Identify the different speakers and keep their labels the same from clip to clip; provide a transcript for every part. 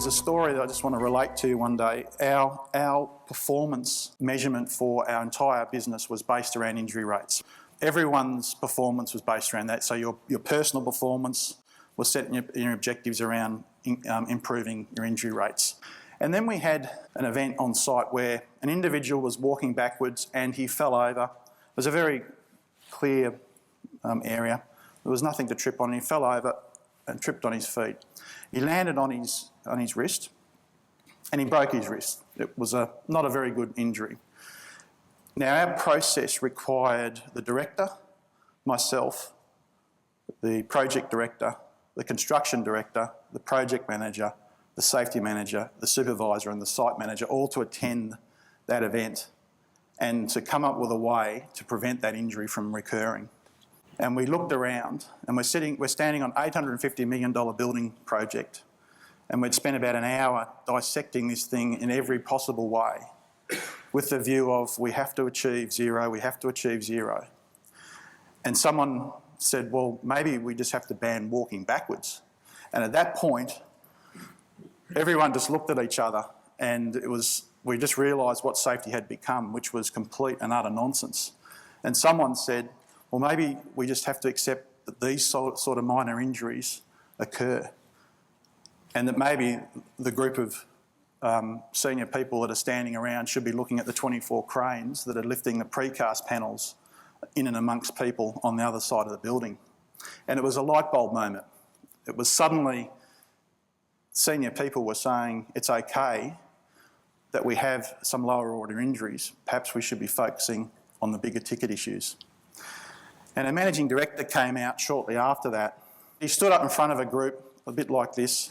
Speaker 1: is a story that I just want to relate to you one day. Our performance measurement for our entire business was based around injury rates. Everyone's performance was based around that. So your personal performance was setting your objectives around improving your injury rates. And then we had an event on site where an individual was walking backwards and he fell over. It was a very clear area. There was nothing to trip on. He fell over and tripped on his feet. He landed on his wrist and he broke his wrist. It was not a very good injury. Now, our process required the director, myself, the project director, the construction director, the project manager, the safety manager, the supervisor and the site manager all to attend that event and to come up with a way to prevent that injury from recurring. And we looked around and we're standing on an $850 million building project, and we'd spent about an hour dissecting this thing in every possible way with the view of we have to achieve zero, we have to achieve zero. And someone said, well, maybe we just have to ban walking backwards. And at that point, everyone just looked at each other and we just realised what safety had become, which was complete and utter nonsense. And someone said, well, maybe we just have to accept that these sort of minor injuries occur, and that maybe the group of senior people that are standing around should be looking at the 24 cranes that are lifting the precast panels in and amongst people on the other side of the building. And it was a light bulb moment. It was suddenly senior people were saying it's okay that we have some lower order injuries. Perhaps we should be focusing on the bigger ticket issues. And a managing director came out shortly after that. He stood up in front of a group, a bit like this,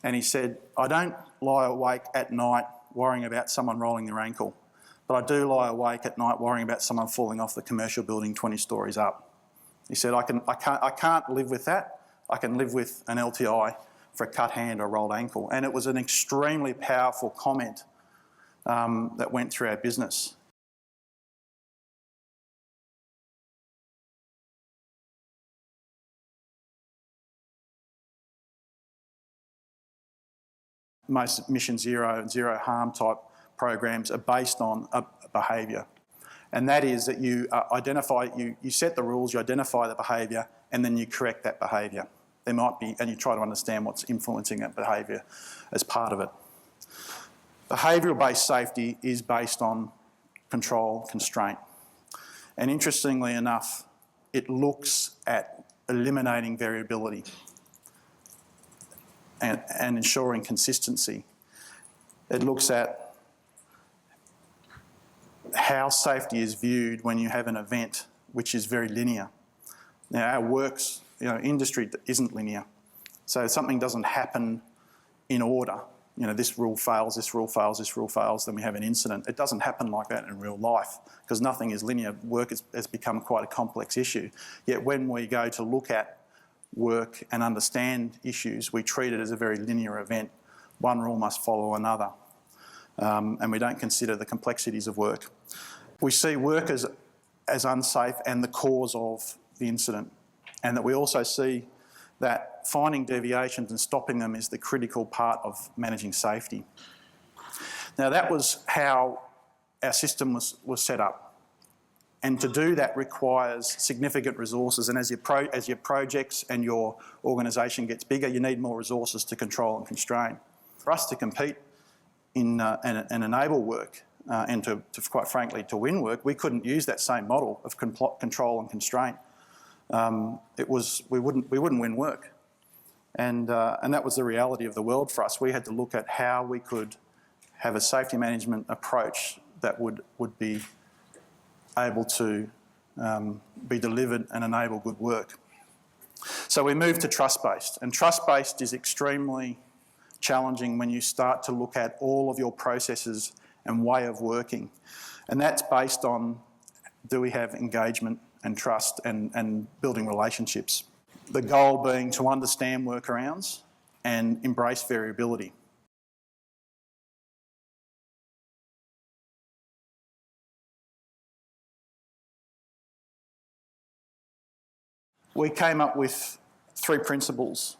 Speaker 1: and he said, I don't lie awake at night worrying about someone rolling their ankle, but I do lie awake at night worrying about someone falling off the commercial building 20 stories up. He said, I can't live with that. I can live with an LTI for a cut hand or a rolled ankle. And it was an extremely powerful comment that went through our business. Most Mission Zero and Zero Harm type programs are based on a behaviour. And that is that you you set the rules, you identify the behaviour, and then you correct that behaviour. There might be, and you try to understand what's influencing that behaviour as part of it. Behavioural-based safety is based on control, constraint. And interestingly enough, it looks at eliminating variability and ensuring consistency. It looks at how safety is viewed when you have an event which is very linear. Now, our works, industry isn't linear. So if something doesn't happen in order, this rule fails, this rule fails, this rule fails, then we have an incident. It doesn't happen like that in real life because nothing is linear. Work has become quite a complex issue. Yet when we go to look at work and understand issues, we treat it as a very linear event. One rule must follow another. And we don't consider the complexities of work. We see work as unsafe and the cause of the incident, and that we also see that finding deviations and stopping them is the critical part of managing safety. Now, that was how our system was set up. And to do that requires significant resources, and as your projects and your organisation gets bigger, you need more resources to control and constrain. For us to compete and enable work and to quite frankly to win work, we couldn't use that same model of control and constraint. We wouldn't win work, and that was the reality of the world for us. We had to look at how we could have a safety management approach that would be able to be delivered and enable good work. So we moved to trust-based, and trust-based is extremely challenging when you start to look at all of your processes and way of working. And that's based on, do we have engagement and trust and building relationships? The goal being to understand workarounds and embrace variability. We came up with 3 principles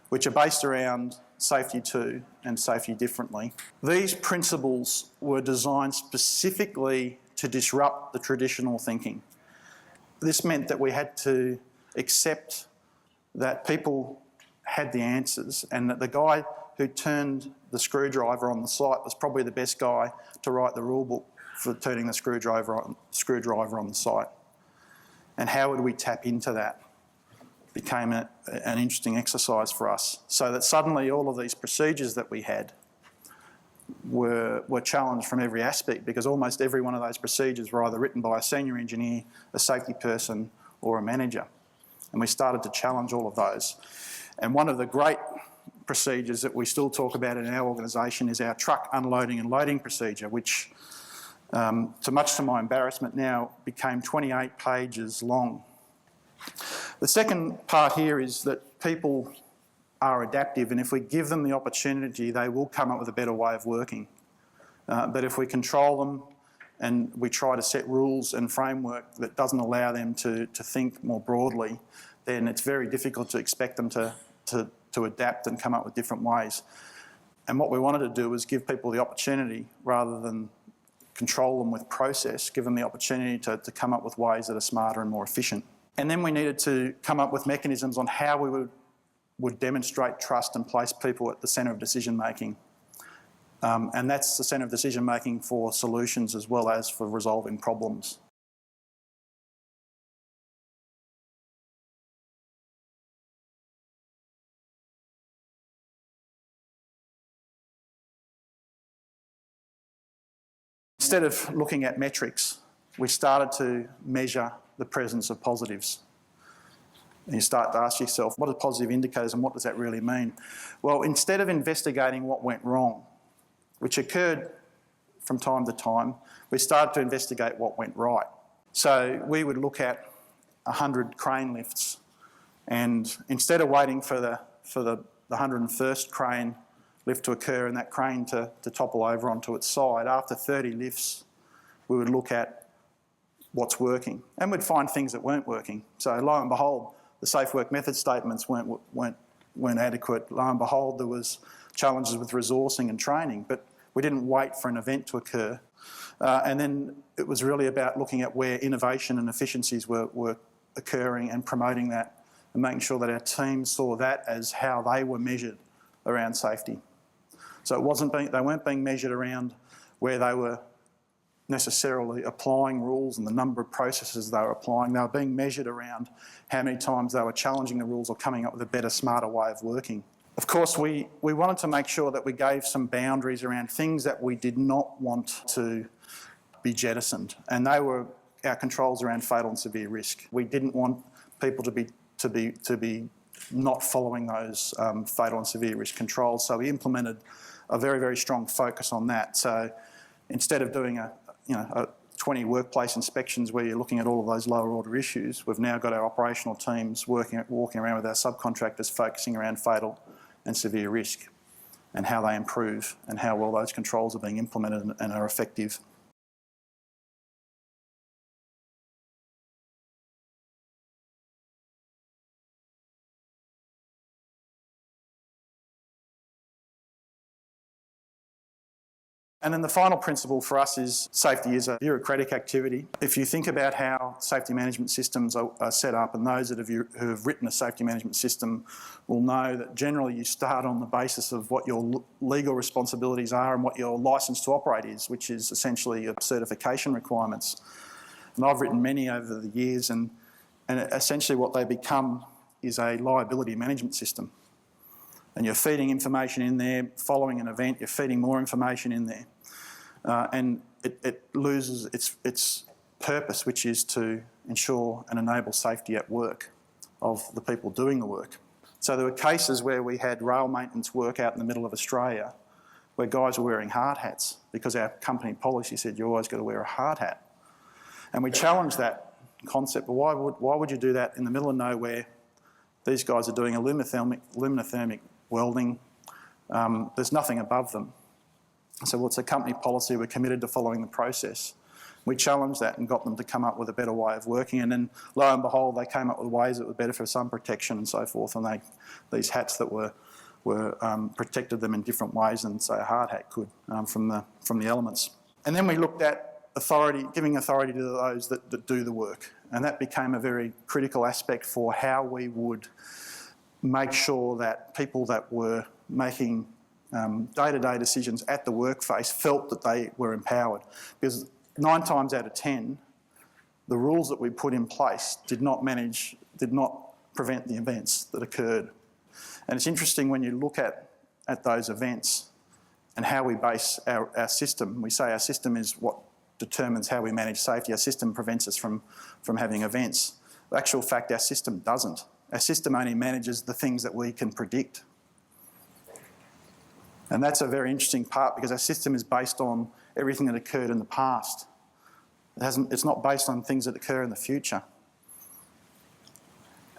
Speaker 1: which are based around safety to and safety differently. These principles were designed specifically to disrupt the traditional thinking. This meant that we had to accept that people had the answers and that the guy who turned the screwdriver on the site was probably the best guy to write the rule book for turning the screwdriver on the site. And how would we tap into that? Became an interesting exercise for us, so that suddenly all of these procedures that we had were challenged from every aspect, because almost every one of those procedures were either written by a senior engineer, a safety person or a manager. And we started to challenge all of those. And one of the great procedures that we still talk about in our organisation is our truck unloading and loading procedure, which much to my embarrassment now became 28 pages long. The second part here is that people are adaptive, and if we give them the opportunity, they will come up with a better way of working. But if we control them and we try to set rules and framework that doesn't allow them to think more broadly, then it's very difficult to expect them to adapt and come up with different ways. And what we wanted to do was give people the opportunity, rather than control them with process, give them the opportunity to come up with ways that are smarter and more efficient. And then we needed to come up with mechanisms on how we would demonstrate trust and place people at the centre of decision making. And that's the centre of decision making for solutions as well as for resolving problems. Instead of looking at metrics, we started to measure the presence of positives. And you start to ask yourself, what are positive indicators and what does that really mean? Well, instead of investigating what went wrong, which occurred from time to time, we started to investigate what went right. So we would look at 100 crane lifts, and instead of waiting for the 101st crane lift to occur and that crane to topple over onto its side, after 30 lifts, we would look at what's working, and we'd find things that weren't working. So lo and behold, the safe work method statements weren't adequate. Lo and behold, there was challenges with resourcing and training, but we didn't wait for an event to occur. And then it was really about looking at where innovation and efficiencies were occurring and promoting that, and making sure that our teams saw that as how they were measured around safety. So they weren't being measured around where they were necessarily applying rules and the number of processes they were applying. They were being measured around how many times they were challenging the rules or coming up with a better, smarter way of working. Of course, we wanted to make sure that we gave some boundaries around things that we did not want to be jettisoned, and they were our controls around fatal and severe risk. We didn't want people to be not following those fatal and severe risk controls, so we implemented a very, very strong focus on that. So instead of doing 20 workplace inspections where you're looking at all of those lower order issues, we've now got our operational teams walking around with our subcontractors focusing around fatal and severe risk and how they improve and how well those controls are being implemented and are effective. And then the final principle for us is safety is a bureaucratic activity. If you think about how safety management systems are set up, and those who have written a safety management system will know that generally you start on the basis of what your legal responsibilities are and what your licence to operate is, which is essentially your certification requirements. And I've written many over the years, and essentially what they become is a liability management system. And you're feeding information in there, following an event, you're feeding more information in there. And it loses its purpose, which is to ensure and enable safety at work of the people doing the work. So there were cases where we had rail maintenance work out in the middle of Australia where guys were wearing hard hats because our company policy said you always got to wear a hard hat. And we challenged that concept. Well, why would you do that in the middle of nowhere? These guys are doing aluminothermic welding. There's nothing above them. So well, it's a company policy, we're committed to following the process. We challenged that and got them to come up with a better way of working, and then lo and behold, they came up with ways that were better for sun protection and so forth, and these hats that were protected them in different ways than, say, a hard hat could from the elements. And then we looked at giving authority to those that do the work, and that became a very critical aspect for how we would make sure that people that were making day-to-day decisions at the workplace felt that they were empowered. Because 9 times out of 10, the rules that we put in place did not prevent the events that occurred. And it's interesting when you look at those events and how we base our system. We say our system is what determines how we manage safety. Our system prevents us from having events. In actual fact, our system doesn't. Our system only manages the things that we can predict. And that's a very interesting part, because our system is based on everything that occurred in the past. It's not based on things that occur in the future.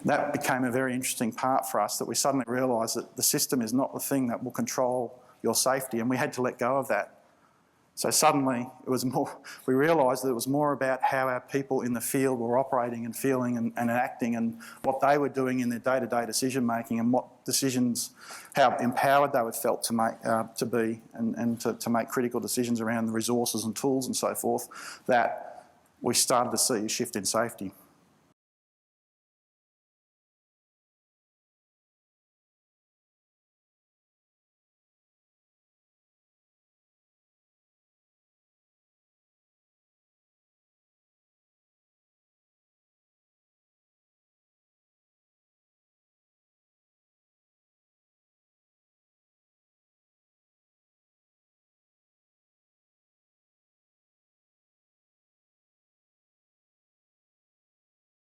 Speaker 1: That became a very interesting part for us, that we suddenly realised that the system is not the thing that will control your safety, and we had to let go of that. So suddenly we realised that it was more about how our people in the field were operating and feeling and acting, and what they were doing in their day-to-day decision making, and what decisions, how empowered they were felt to make, to make critical decisions around the resources and tools and so forth, that we started to see a shift in safety.